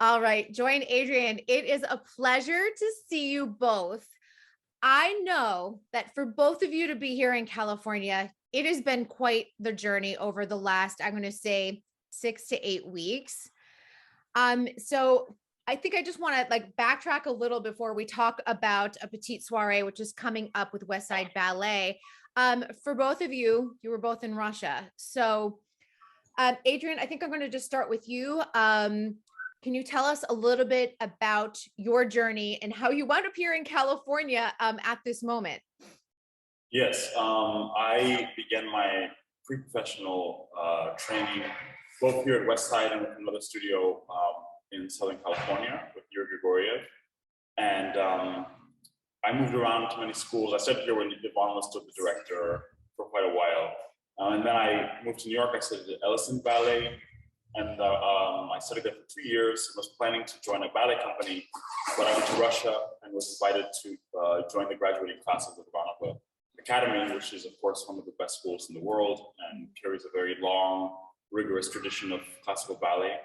All right, Joy and Adrian, it is a pleasure to see you both. I know that for both of you to be here in California, it has been quite the journey over the last, I'm going to say 6 to 8 weeks. So I think I just want to like backtrack a little before we talk about a petite soiree, which is coming up with Westside Ballet. For both of you, you were both in Russia. So Adrian, I think I'm going to just start with you. Can you tell us a little bit about your journey and how you wound up here in California at this moment? Yes, I began my pre-professional training both here at Westside and with another studio in Southern California with Yuri Grigoriev. And I moved around to many schools. I studied here when Yvonne was still the director for quite a while. And then I moved to New York. I studied at Ellison Ballet. And I studied there for 2 years. I was planning to join a ballet company, but I went to Russia and was invited to join the graduating class of the Russian Academy, which is, of course, one of the best schools in the world and carries a very long, rigorous tradition of classical ballet.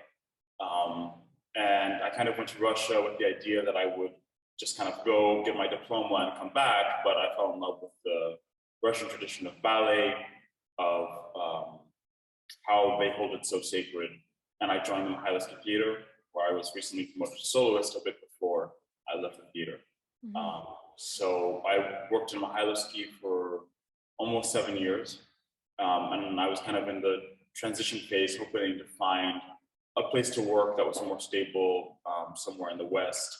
And I kind of went to Russia with the idea that I would just kind of go get my diploma and come back, but I fell in love with the Russian tradition of ballet, of how they hold it so sacred. And I joined the Mikhailovsky Theater, where I was recently promoted to soloist a bit before I left the theater. Mm-hmm. So I worked in Mikhailovsky for almost 7 years. And I was kind of in the transition phase, hoping to find a place to work that was more stable, somewhere in the West.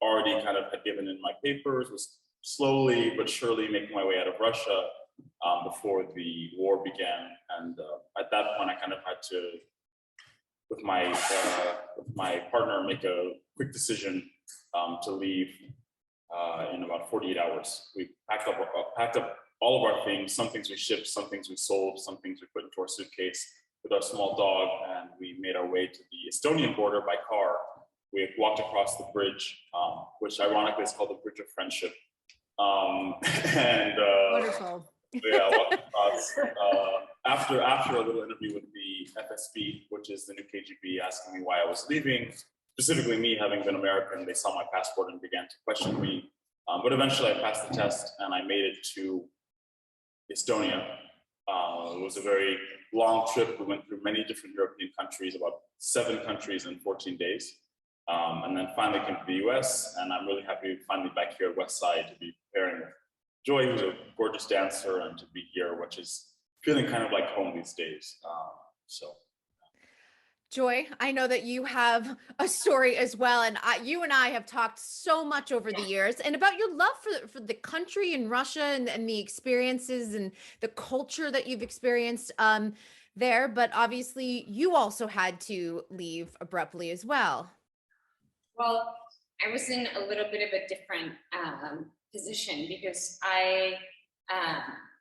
Already kind of had given in my papers, was slowly but surely making my way out of Russia before the war began. And at that point, I kind of had to, with my partner, make a quick decision to leave in about 48 hours. We packed up all of our things. Some things we shipped, some things we sold, some things we put into our suitcase with our small dog, and we made our way to the Estonian border by car. We walked across the bridge, which ironically is called the Bridge of Friendship. Wonderful. Yeah, walked across after a little interview with the FSB, which is the new KGB, asking me why I was leaving. Specifically me, having been American, they saw my passport and began to question me. But eventually I passed the test and I made it to Estonia. It was a very long trip. We went through many different European countries, about 7 countries in 14 days. And then finally came to the US, and I'm really happy to be finally back here at Westside to be preparing with Joy, who's a gorgeous dancer, and to be here, which is feeling kind of like home these days. Joy, I know that you have a story as well, and you and I have talked so much over the years, and about your love for the country in Russia and the experiences and the culture that you've experienced there. But obviously, you also had to leave abruptly as well. Well, I was in a little bit of a different position because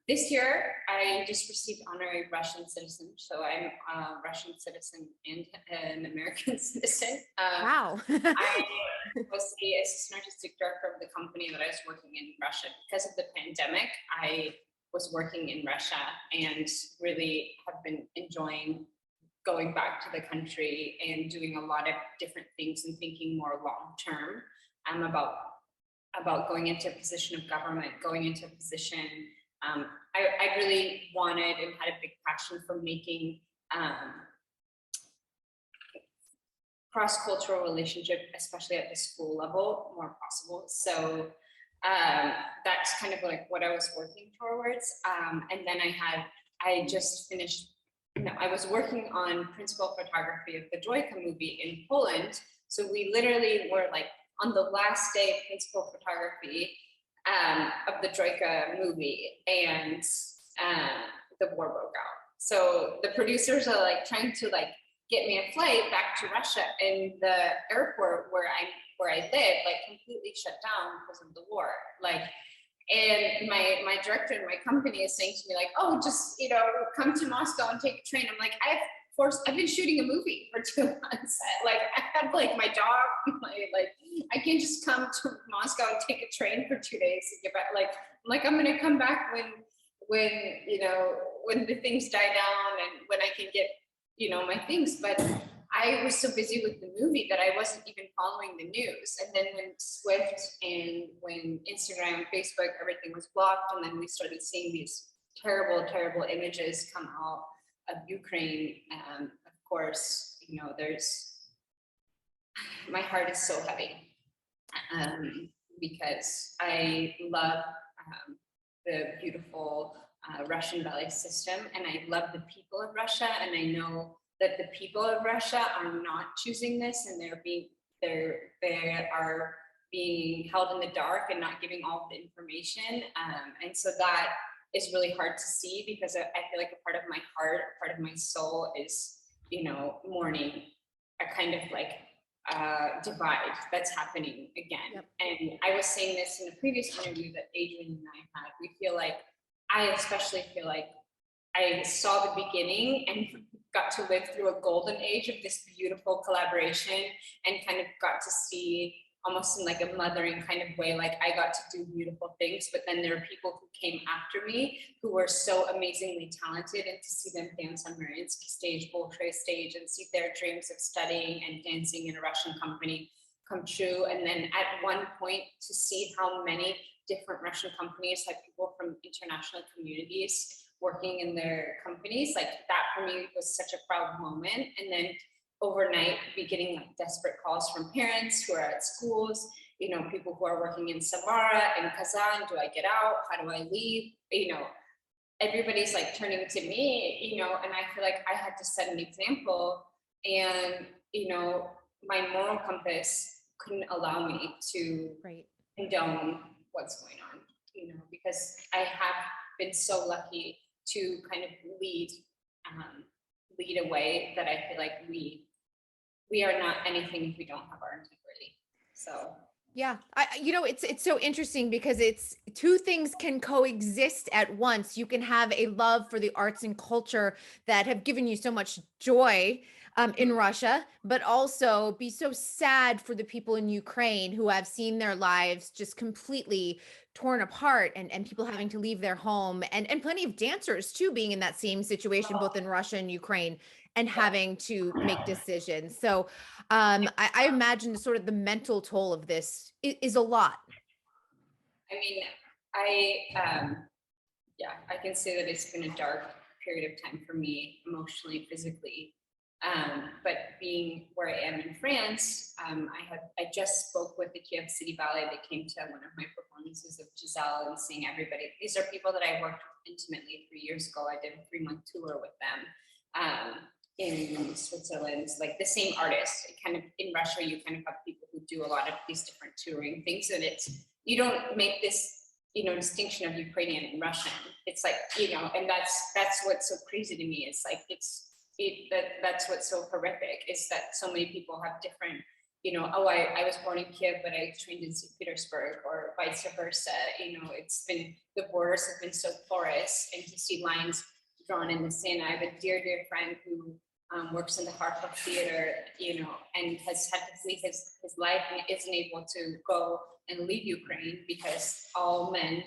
this year, I just received honorary Russian citizen. So I'm a Russian citizen and an American citizen. Wow. I was the assistant artistic director of the company that I was working in Russia. Because of the pandemic, I was working in Russia and really have been enjoying going back to the country and doing a lot of different things and thinking more long-term about going into a position of government, going into a position. I really wanted and had a big passion for making cross-cultural relationship, especially at the school level, more possible. So that's kind of like what I was working towards. And then I just finished, I was working on principal photography of the Joyka movie in Poland. So we literally were like on the last day of principal photography of the Joyka movie, and the war broke out. So the producers are like trying to like get me a flight back to Russia, and the airport where I live like completely shut down because of the war. Like, and my director in my company is saying to me like, oh, just come to Moscow and take a train. I'm like, I've been shooting a movie for 2 months. Like I have like my dog, like I can't just come to Moscow and take a train for 2 days to get back. I'm gonna come back when the things die down and when I can get my things. But I was so busy with the movie that I wasn't even following the news. And then when Swift and when Instagram, Facebook, everything was blocked, and then we started seeing these terrible, terrible images come out of Ukraine. Of course, you know, my heart is so heavy because I love the beautiful Russian ballet system, and I love the people of Russia, and I know that the people of Russia are not choosing this, and they are being held in the dark and not giving all the information, and so that is really hard to see, because I feel like a part of my heart, a part of my soul is, you know, mourning a kind of like divide that's happening again. Yep. And I was saying this in a previous interview that Adrian and I had. We feel like, I especially feel like I saw the beginning and got to live through a golden age of this beautiful collaboration, and kind of got to see, almost in like a mothering kind of way, like I got to do beautiful things, but then there are people who came after me who were so amazingly talented, and to see them dance on Mariinsky stage, Bolshoi stage, and see their dreams of studying and dancing in a Russian company come true. And then at one point to see how many different Russian companies had people from international communities working in their companies, like that for me was such a proud moment. And then overnight be getting like desperate calls from parents who are at schools, you know, people who are working in Samara and Kazan. Do I get out? How do I leave? You know, everybody's like turning to me, you know, and I feel like I had to set an example, and, you know, my moral compass couldn't allow me to condone what's going on, you know, because I have been so lucky to kind of lead a way that I feel like we are not anything if we don't have our integrity. So yeah, you know, it's so interesting because it's two things can coexist at once. You can have a love for the arts and culture that have given you so much joy in Russia, but also be so sad for the people in Ukraine who have seen their lives just completely torn apart, and people having to leave their home, and plenty of dancers too being in that same situation, both in Russia and Ukraine, and having to make decisions. So I imagine sort of the mental toll of this is a lot. I mean, yeah, I can say that it's been a dark period of time for me, emotionally, physically. But being where I am in France, I just spoke with the Kiev City Ballet. They came to one of my performances of Giselle and seeing everybody. These are people that I worked with intimately 3 years ago. I did a 3-month tour with them in Switzerland, like the same artists. Kind of in Russia, you kind of have people who do a lot of these different touring things, and you don't make this, you know, distinction of Ukrainian and Russian. It's like, you know, and that's what's so crazy to me. It's like that's what's so horrific, is that so many people have different, you know, oh, I was born in Kiev, but I trained in St. Petersburg, or vice versa. You know, the borders have been so porous, and to see lines drawn in the sand. I have a dear friend who works in the Harpov Theater, you know, and has had to flee his life, and isn't able to go and leave Ukraine because all men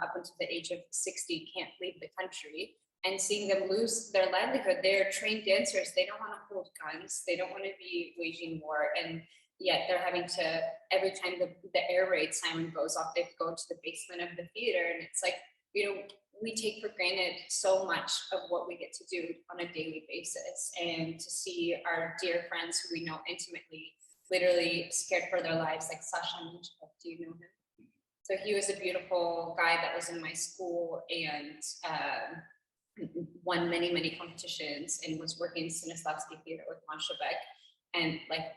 up until the age of 60 can't leave the country. And seeing them lose their livelihood, they're trained dancers. They don't want to hold guns. They don't want to be waging war. And yet they're having to, every time the air raid siren goes off, they have to go to the basement of the theater. And it's like, you know, we take for granted so much of what we get to do on a daily basis. And to see our dear friends who we know intimately, literally scared for their lives, like Sasha Minchkov, do you know him? So he was a beautiful guy that was in my school, and won many competitions, and was working in Stanislavski Theater with Masha Beck, and like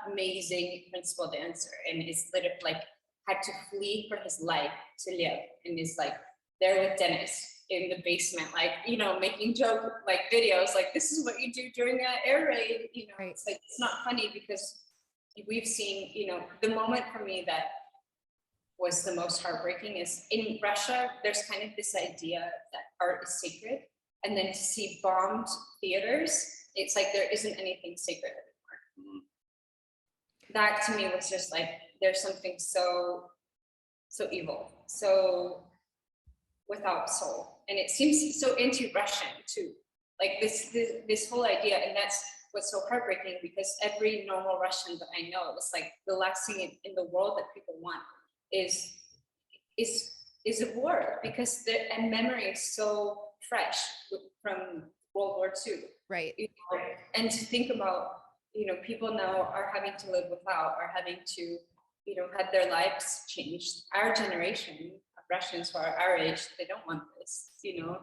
amazing principal dancer, and is literally like had to flee for his life to live, and is like there with Dennis in the basement, like, you know, making joke like videos, like this is what you do during an air raid, you know. Right. It's like, it's not funny, because we've seen, you know, the moment for me that was the most heartbreaking is in Russia, there's kind of this idea that art is sacred. And then to see bombed theaters, it's like there isn't anything sacred anymore. That to me was just like, there's something so evil, so without soul. And it seems so anti-Russian too. Like this whole idea, and that's what's so heartbreaking, because every normal Russian that I know, it's like the last thing in the world that people want is a war, because the and memory is so fresh from World War II. Right. You know, and to think about, you know, people now are having to live without, are having to, you know, have their lives changed. Our generation of Russians who are our age, they don't want this, you know,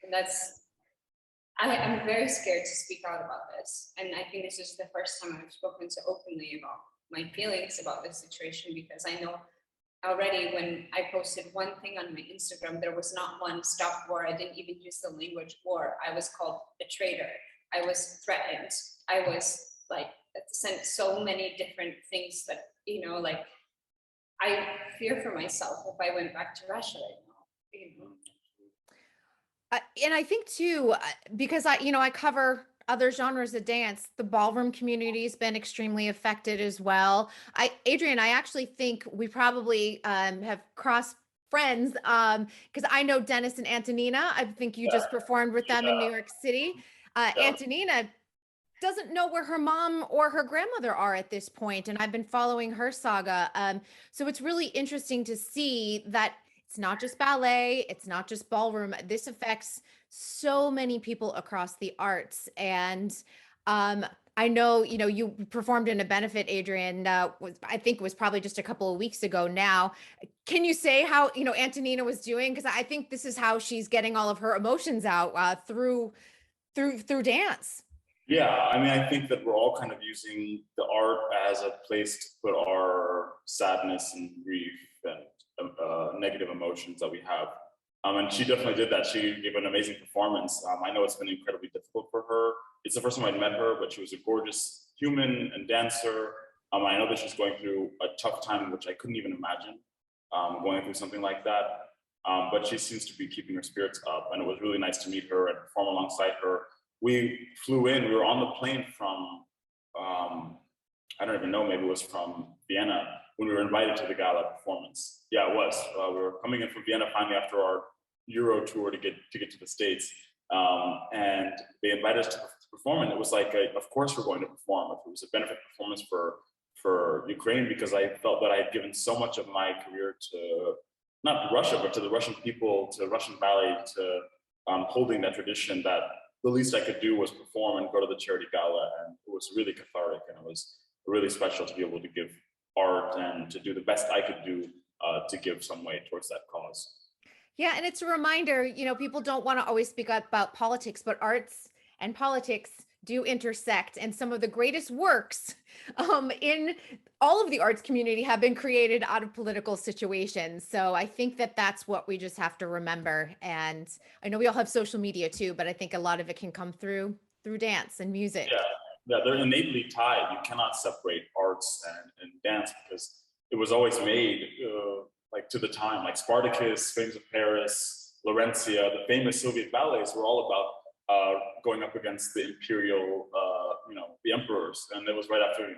and that's, I'm very scared to speak out about this. And I think this is the first time I've spoken so openly about my feelings about this situation, because I know already when I posted one thing on my Instagram, there was not one stop war. I didn't even use the language war. I was called a traitor. I was threatened. I was like sent so many different things that, you know, like I fear for myself if I went back to Russia right now, you know. And I think too, because I cover other genres of dance, the ballroom community has been extremely affected as well. Adrian, I actually think we probably have crossed friends because I know Dennis and Antonina. I think you just performed with them in New York City. Antonina doesn't know where her mom or her grandmother are at this point, and I've been following her saga. So it's really interesting to see that it's not just ballet, it's not just ballroom. This affects so many people across the arts. And I know, you performed in a benefit, Adrian, I think it was probably just a couple of weeks ago now. Can you say how, Antonina was doing? Because I think this is how she's getting all of her emotions out through dance. Yeah, I mean, I think that we're all kind of using the art as a place to put our sadness and grief and negative emotions that we have. And she definitely did that. She gave an amazing performance. I know it's been incredibly difficult for her. It's the first time I'd met her, but she was a gorgeous human and dancer. I know that she's going through a tough time, which I couldn't even imagine going through something like that. But she seems to be keeping her spirits up, and it was really nice to meet her and perform alongside her. We flew in, we were on the plane from, I don't even know, maybe it was from Vienna, when we were invited to the gala performance. Yeah, it was. We were coming in from Vienna finally after our Euro tour to get to the States. And they invited us to perform, and it was like, of course we're going to perform. It was a benefit performance for Ukraine, because I felt that I had given so much of my career to, not Russia, but to the Russian people, to Russian ballet, to holding that tradition, that the least I could do was perform and go to the charity gala. And it was really cathartic, and it was really special to be able to give art and to do the best I could do to give some way towards that cause. Yeah, and it's a reminder, people don't want to always speak up about politics, but arts and politics do intersect. And some of the greatest works in all of the arts community have been created out of political situations. So I think that that's what we just have to remember. And I know we all have social media too, but I think a lot of it can come through dance and music. Yeah, they're innately tied. You cannot separate arts and dance, because it was always made like to the time, like Spartacus, Flames of Paris, Laurentia, the famous Soviet ballets were all about going up against the imperial, the emperors. And it was right after,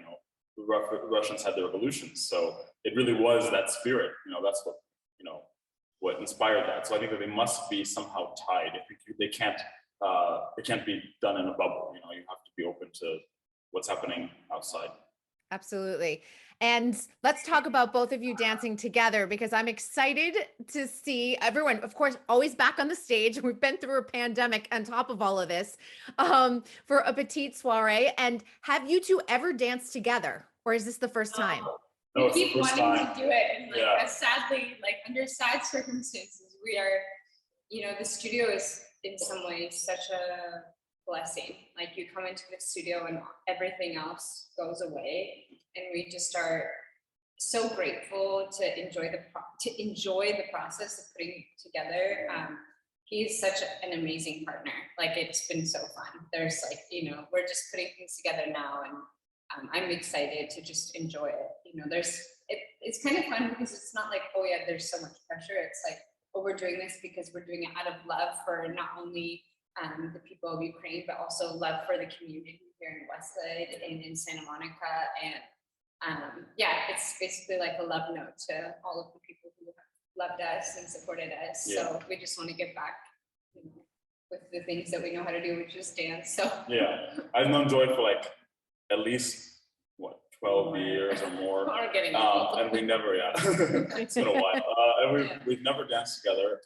the Russians had their revolutions. So it really was that spirit, that's what, what inspired that. So I think that they must be somehow tied. They can't be done in a bubble. You have to be open to what's happening outside. Absolutely. And let's talk about both of you dancing together, because I'm excited to see everyone, of course, always back on the stage. We've been through a pandemic on top of all of this for a petite soiree. And have you two ever danced together, or is this the first time? No, We keep wanting to do it, and sadly, under sad circumstances, we are, the studio is in some ways such a blessing. Like, you come into the studio and everything else goes away, and we just are so grateful to enjoy the process of putting it together. He's such an amazing partner. Like, it's been so fun. There's we're just putting things together now, and I'm excited to just enjoy it. It's kind of fun, because it's not like, oh yeah, there's so much pressure. It's like, oh, we're doing this because we're doing it out of love for not only the people of Ukraine, but also love for the community here in Westside and in Santa Monica. And it's basically like a love note to all of the people who have loved us and supported us. Yeah. So we just want to give back. with the things that we know how to do, which is dance. So Yeah, I've known Joy for like at least what 12 years or more. We're getting old. And we never, it's been a while. And we've never danced together.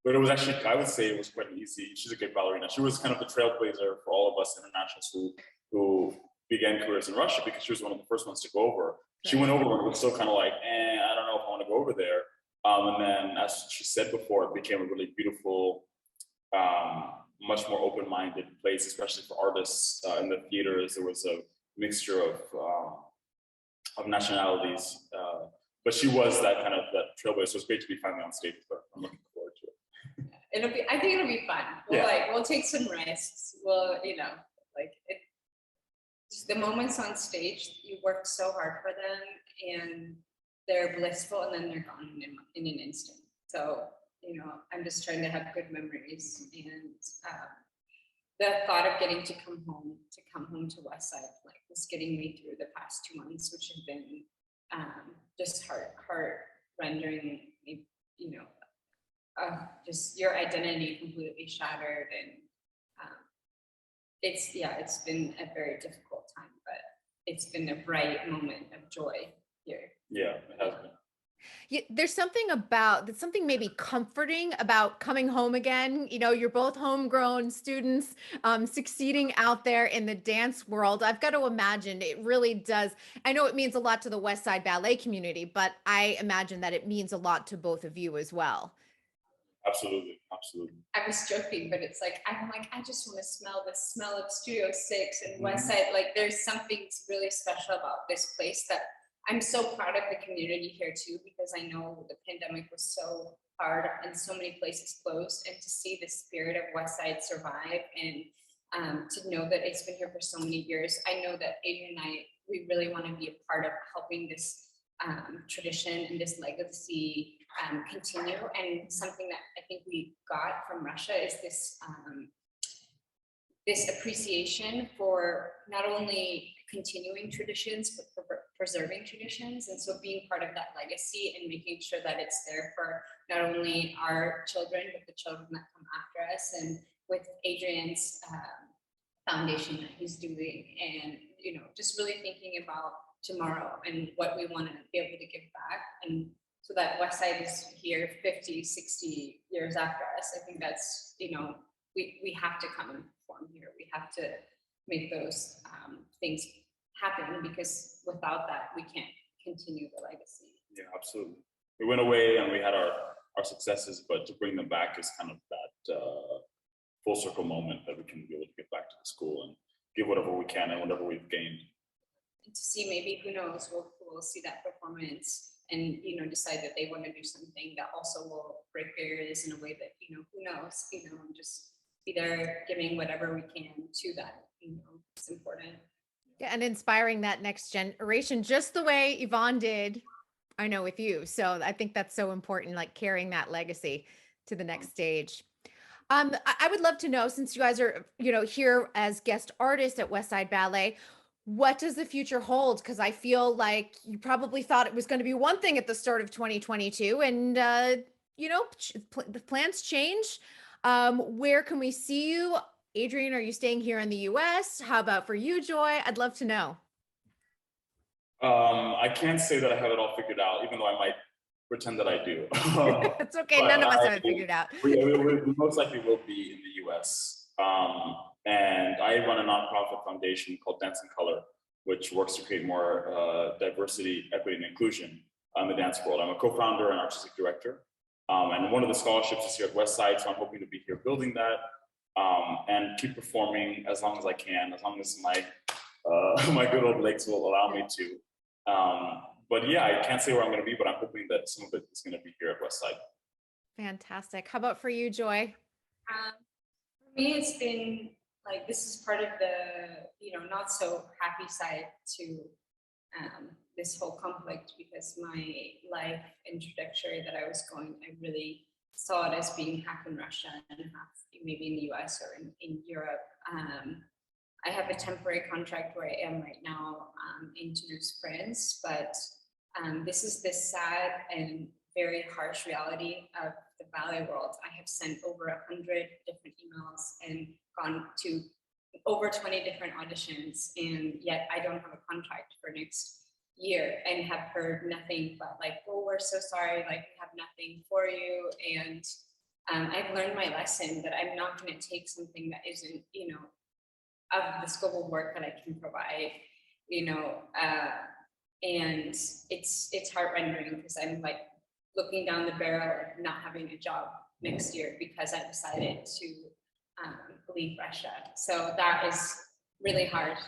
But it was actually, I would say it was quite easy. She's a great ballerina. She was kind of the trailblazer for all of us internationals who began careers in Russia, because she was one of the first ones to go over. She went over when it was still kind of like, I don't know if I want to go over there. And then, as she said before, it became a really beautiful, much more open-minded place, especially for artists in the theaters. There was a mixture of nationalities, but she was that kind of that trailblazer. So it's great to be finally on stage with her. I'm looking forward to it. I think it'll be fun. We'll take some risks. We'll, just the moments on stage, you work so hard for them, and they're blissful, and then they're gone in an instant. So, I'm just trying to have good memories, and the thought of getting to come home to Westside, was getting me through the past 2 months, which have been just heart rendering. Just your identity completely shattered, and it's been a very difficult time, but it's been a bright moment of joy here. Yeah, it has been. Yeah, there's something maybe comforting about coming home again. You're both homegrown students, succeeding out there in the dance world. I've got to imagine it really does. I know it means a lot to the Westside Ballet community, but I imagine that it means a lot to both of you as well. Absolutely. I was joking, but it's I just want to smell the smell of Studio 6 and Westside. There's something really special about this place that I'm so proud of the community here too, because I know the pandemic was so hard and so many places closed, and to see the spirit of Westside survive, and to know that it's been here for so many years. I know that Adrian and we really want to be a part of helping this tradition and this legacy continue. And something that I think we got from Russia is this this appreciation for not only continuing traditions, but for preserving traditions. And so being part of that legacy and making sure that it's there for not only our children, but the children that come after us. And with Adrian's foundation that he's doing, and just really thinking about tomorrow and what we want to be able to give back, and so that Westside is here 50, 60 years after us. I think that's, we have to come and perform here. We have to make those things happen, because without that, we can't continue the legacy. Yeah, absolutely. We went away and we had our successes, but to bring them back is kind of that full circle moment that we can be able to get back to the school and give whatever we can and whatever we've gained. And to see, maybe, who knows, we'll see that performance and decide that they want to do something that also will break barriers in a way that who knows, just be there giving whatever we can to that. It's important. Yeah, and inspiring that next generation, just the way Yvonne did, I know, with you. So I think that's so important, carrying that legacy to the next stage. I would love to know, since you guys are, here as guest artists at Westside Ballet, what does the future hold? Because I feel like you probably thought it was going to be one thing at the start of 2022, and the plans change. Where can we see you? Adrian, are you staying here in the US? How about for you, Joy? I'd love to know. I can't say that I have it all figured out, even though I might pretend that I do. It's okay. None of us have it figured out. We most likely will be in the US. And I run a nonprofit foundation called Dance in Color, which works to create more diversity, equity, and inclusion in the dance world. I'm a co-founder and artistic director. And one of the scholarships is here at Westside, so I'm hoping to be here building that and keep performing as long as I can, as long as my my good old legs will allow me to. But yeah, I can't say where I'm going to be, but I'm hoping that some of it is going to be here at Westside. Fantastic. How about for you, Joy? For me, it's been this is part of the not so happy side to this whole conflict, because my life and trajectory that I was going, I really saw it as being half in Russia and half maybe in the US or in Europe. I have a temporary contract where I am right now in Toulouse, France, but this is this sad and very harsh reality of the ballet world. I have sent over 100 different emails and gone to over 20 different auditions, and yet I don't have a contract for next year and have heard nothing but like, oh, we're so sorry, like we have nothing for you. And I've learned my lesson that I'm not going to take something that isn't, of the scope of work that I can provide, and it's heart-rending because I'm like looking down the barrel of not having a job next year because I decided to leave Russia. So that is really hard,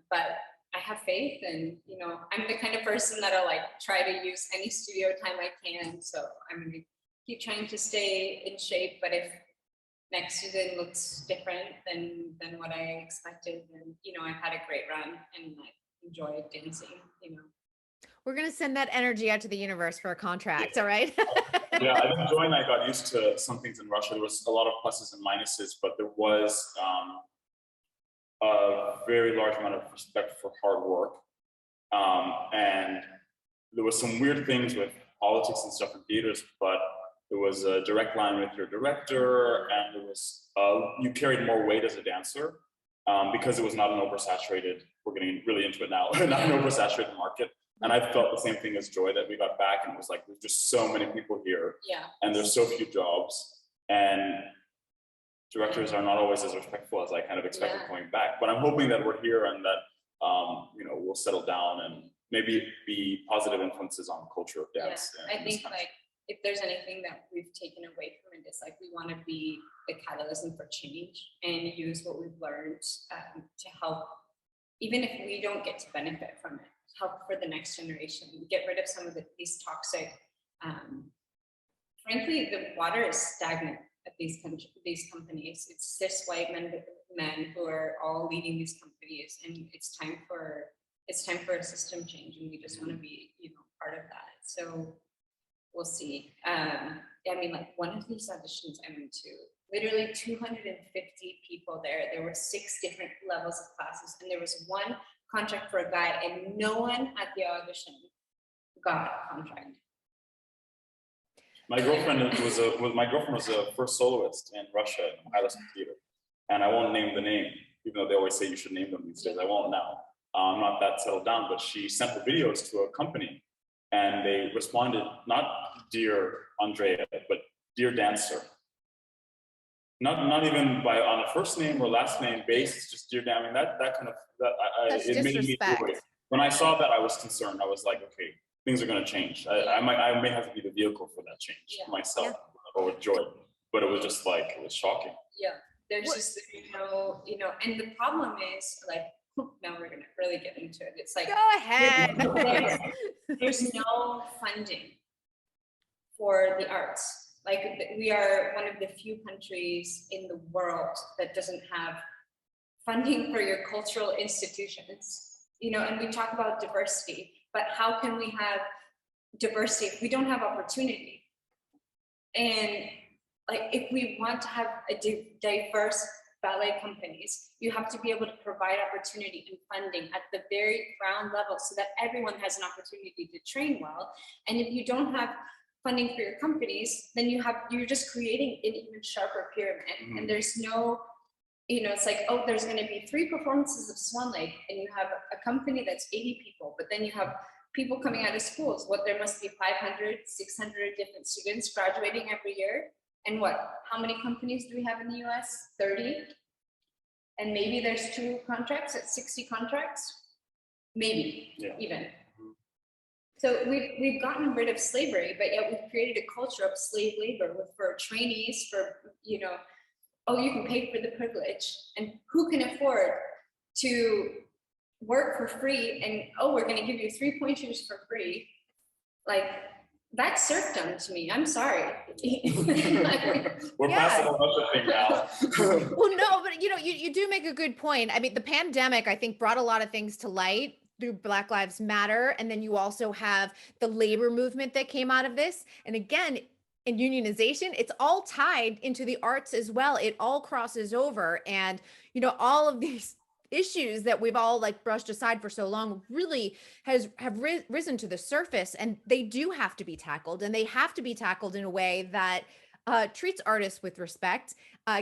but I have faith, and I'm the kind of person that'll like try to use any studio time I can. So I'm gonna keep trying to stay in shape. But if next season looks different than what I expected, then I've had a great run and I enjoyed dancing. We're going to send that energy out to the universe for a contract. All right. Yeah, I didn't join. I got used to some things in Russia. There was a lot of pluses and minuses, but there was a very large amount of respect for hard work. And there was some weird things with politics and stuff in theaters, but there was a direct line with your director, and there was you carried more weight as a dancer because it was not an oversaturated. We're getting really into it now. Not an oversaturated market. And I felt the same thing as Joy, that we got back and it was like, there's just so many people here, and there's so few jobs, and directors are not always as respectful as I kind of expected going back. But I'm hoping that we're here and that we'll settle down and maybe be positive influences on the culture of dance. I think like if there's anything that we've taken away from it, it's like we want to be the catalyst for change and use what we've learned to help, even if we don't get to benefit from it, help for the next generation, get rid of some of these toxic, frankly, the water is stagnant at these companies. It's cis white men who are all leading these companies, and it's time for a system change, and we just want to be part of that. So we'll see. I mean, like one of these auditions I went to, literally 250 people there. There were 6 different levels of classes, and there was one contract for a guy, and no one at the audition got a contract. My girlfriend was a first soloist in Russia in Mikhailovsky Theater, and I won't name the name, even though they always say you should name them these days. I won't now. I'm not that settled down, but she sent the videos to a company, and they responded, not "Dear Andrea," but "Dear Dancer." Not even on a first name or last name basis, just "Dear Dan." I mean, that kind of That's it made me do it. When I saw that, I was concerned. I was like, okay, things are going to change. I may have to be the vehicle for that change myself, or with Joy. But it was just like, it was shocking. Yeah, there's just and the problem is like, now we're gonna really get into it. It's like, go ahead. There's no funding for the arts. Like we are one of the few countries in the world that doesn't have funding for your cultural institutions. And we talk about diversity, but how can we have diversity if we don't have opportunity? And like, if we want to have a diverse ballet companies, you have to be able to provide opportunity and funding at the very ground level so that everyone has an opportunity to train well. And if you don't have funding for your companies, then you're just creating an even sharper pyramid. Mm-hmm. And there's no, it's like, oh, there's going to be 3 performances of Swan Lake, and you have a company that's 80 people, but then you have people coming out of schools. There must be 500, 600 different students graduating every year. And how many companies do we have in the US? 30. And maybe there's 2 contracts at 60 contracts, maybe even. So we've gotten rid of slavery, but yet we've created a culture of slave labor for trainees, for, oh, you can pay for the privilege, and who can afford to work for free, and, oh, we're going to give you 3 pointers for free. Like, that's serfdom to me. I'm sorry. We're past the Russia thing now. Well, no, but you do make a good point. I mean, the pandemic, I think, brought a lot of things to light through Black Lives Matter. And then you also have the labor movement that came out of this. And again, in unionization, it's all tied into the arts as well. It all crosses over. And, all of these issues that we've all like brushed aside for so long really have risen to the surface, and they do have to be tackled, and they have to be tackled in a way that treats artists with respect,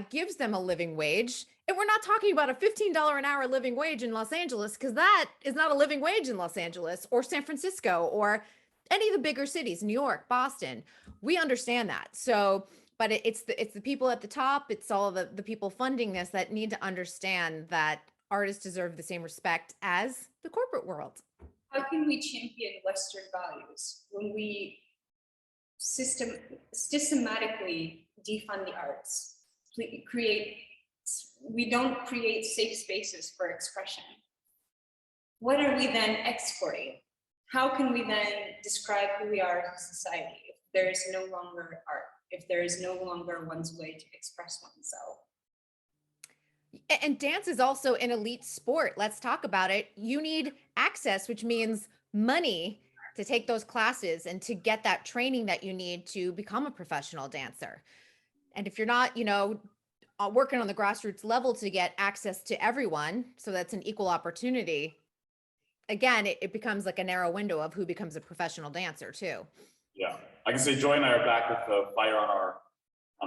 gives them a living wage. And we're not talking about a $15 an hour living wage in Los Angeles, because that is not a living wage in Los Angeles or San Francisco or any of the bigger cities, New York, Boston. We understand that. So, but it's the people at the top, it's all the people funding this that need to understand that artists deserve the same respect as the corporate world. How can we champion Western values when we systematically defund the arts? We don't create safe spaces for expression. What are we then exporting? How can we then describe who we are as a society if there is no longer art, if there is no longer one's way to express oneself? And dance is also an elite sport. Let's talk about it. You need access, which means money, to take those classes and to get that training that you need to become a professional dancer. And if you're not, working on the grassroots level to get access to everyone, so that's an equal opportunity, again, it becomes like a narrow window of who becomes a professional dancer too. Yeah, I can say Joy and I are back with the fire on our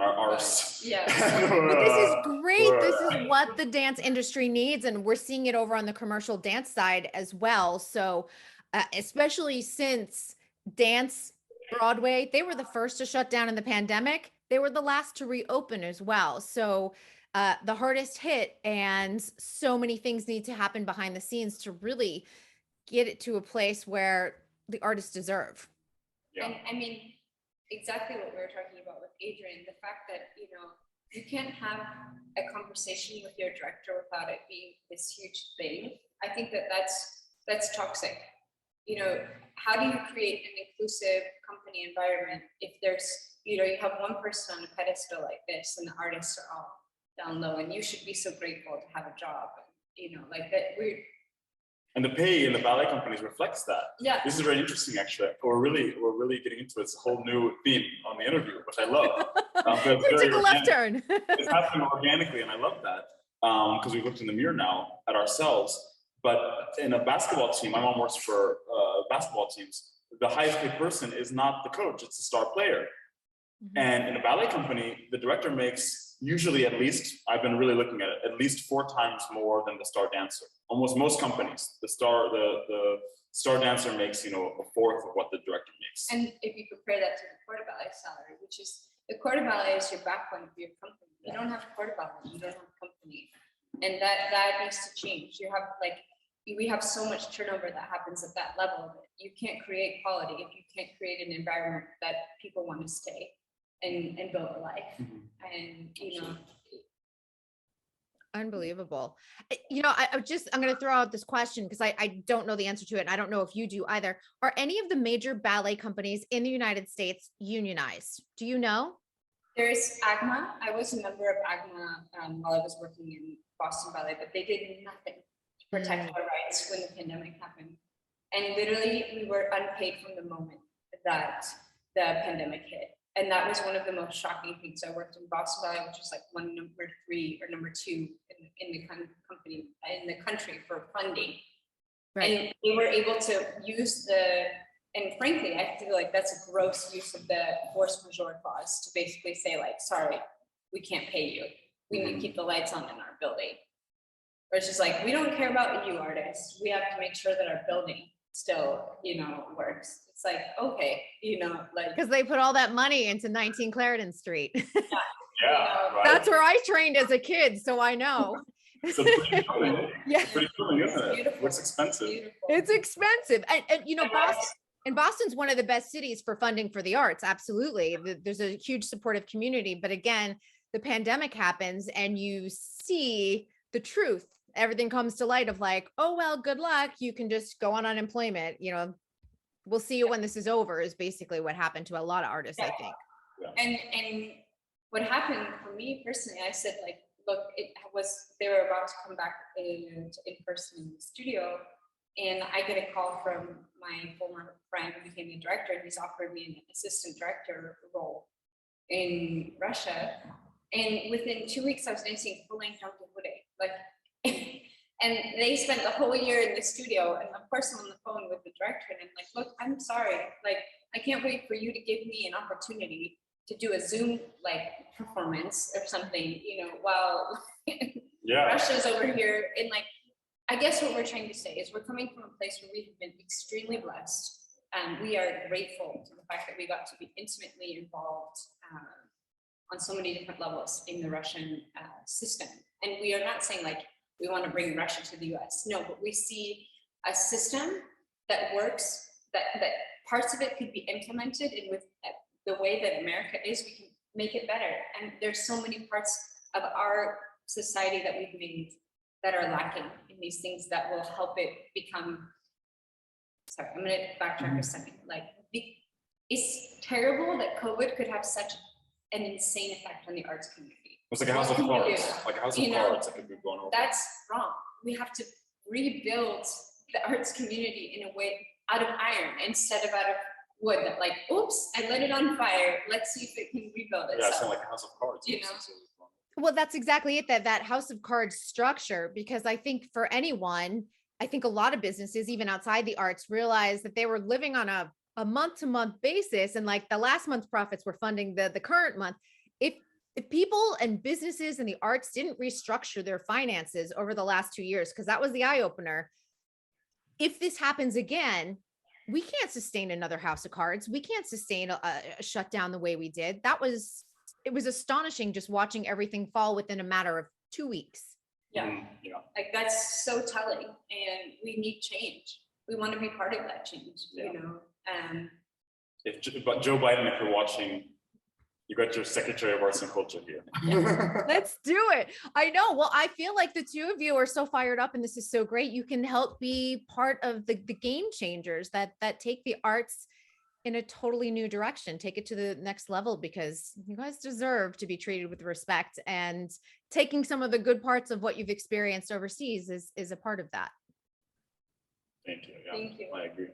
arse. Yeah. But this is great. This is what the dance industry needs, and we're seeing it over on the commercial dance side as well. So especially since dance Broadway, they were the first to shut down in the pandemic. They were the last to reopen as well. So the hardest hit, and so many things need to happen behind the scenes to really get it to a place where the artists deserve. Yeah. And I mean, exactly what we were talking about with Adrian, the fact that, you can't have a conversation with your director without it being this huge thing. I think that's toxic. How do you create an inclusive company environment if there's, you have one person on a pedestal like this and the artists are all down low, and you should be so grateful to have a job, like that. And the pay in the ballet companies reflects that. Yeah. This is very interesting, actually. We're really getting into it. It's a whole new theme on the interview, which I love. We took a left turn. It's happening organically, and I love that, because we've looked in the mirror now at ourselves. But in a basketball team, my mom works for basketball teams. The highest paid person is not the coach; it's the star player. Mm-hmm. And in a ballet company, the director makes usually, at least, I've been really looking at it, at least 4 times more than the star dancer. Almost most companies, the star dancer makes, a fourth of what the director makes. And if you compare that to the corps de ballet salary, which is, the corps de ballet is your backbone of your company. You don't have corps de ballet, you don't have a company. And that needs to change. We have so much turnover that happens at that level that you can't create quality if you can't create an environment that people want to stay and build a life. Mm-hmm. And unbelievable. I'm going to throw out this question because I don't know the answer to it, and I don't know if you do either. Are any of the major ballet companies in the United States unionized? Do you know? There's AGMA. I was a member of AGMA while I was working in Boston Ballet, but they did nothing to protect our rights when the pandemic happened. And literally, we were unpaid from the moment that the pandemic hit. And that was one of the most shocking things. I worked in Boston Ballet, which is like number 3 or number 2 in the country for funding. Right. And they were able to use and frankly, I feel like that's a gross use of the force majeure clause to basically say, like, sorry, we can't pay you. We need to keep the lights on in our building. Or it's just like, we don't care about you, artists. We have to make sure that our building still, works. It's like, okay, because they put all that money into 19 Clarendon Street. Yeah, right. That's where I trained as a kid, so I know. It's a pretty building. Yeah, pretty building, isn't it? It's expensive. Beautiful. It's expensive, and Boston. And Boston's one of the best cities for funding for the arts. Absolutely. There's a huge supportive community. But again, the pandemic happens and you see the truth. Everything comes to light of like, oh, well, good luck. You can just go on unemployment. We'll see you when this is over is basically what happened to a lot of artists, I think. Yeah. And what happened for me personally, I said, like, look, they were about to come back in person in the studio. And I get a call from my former friend who became the director, and he's offered me an assistant director role in Russia. And within 2 weeks, I was dancing full length on the Like, And they spent the whole year in the studio, and of course I'm on the phone with the director, and I'm like, look, I'm sorry, like, I can't wait for you to give me an opportunity to do a Zoom like performance or something, while Yeah. Russia's over here. And like, I guess what we're trying to say is we're coming from a place where we have been extremely blessed. We are grateful to the fact that we got to be intimately involved on so many different levels in the Russian system. And we are not saying like, we want to bring Russia to the US. No, but we see a system that works, that parts of it could be implemented, and with the way that America is, we can make it better. And there's so many parts of our society that we've made that are lacking in these things that will help it become, sorry, I'm gonna backtrack a second. Like, it's terrible that COVID could have such an insane effect on the arts community. It's like a house of What can we cards, do? like a house of cards that could be blown over. That's wrong. We have to rebuild the arts community in a way out of iron instead of out of wood. That like, oops, I lit it on fire. Let's see if it can rebuild Yeah, it's itself. like a house of cards. Well, that's exactly it, that house of cards structure, because I think for anyone, I think a lot of businesses, even outside the arts, realized that they were living on a month-to-month basis, and like the last month's profits were funding the current month. If people and businesses in the arts didn't restructure their finances over the last 2 years, because that was the eye opener, if this happens again, we can't sustain another house of cards. We can't sustain a shutdown the way we did. It was astonishing just watching everything fall within a matter of 2 weeks. Yeah, Yeah. like that's so telling, and we need change. We want to be part of that change. Yeah. But Joe Biden, if you're watching, you got your Secretary of Arts and Culture here. Let's do it. I know. Well, I feel like the two of you are so fired up, and this is so great. You can help be part of the game changers that take the arts in a totally new direction, take it to the next level, because you guys deserve to be treated with respect, and taking some of the good parts of what you've experienced overseas is a part of that. Thank you. Yeah, Thank you. I agree.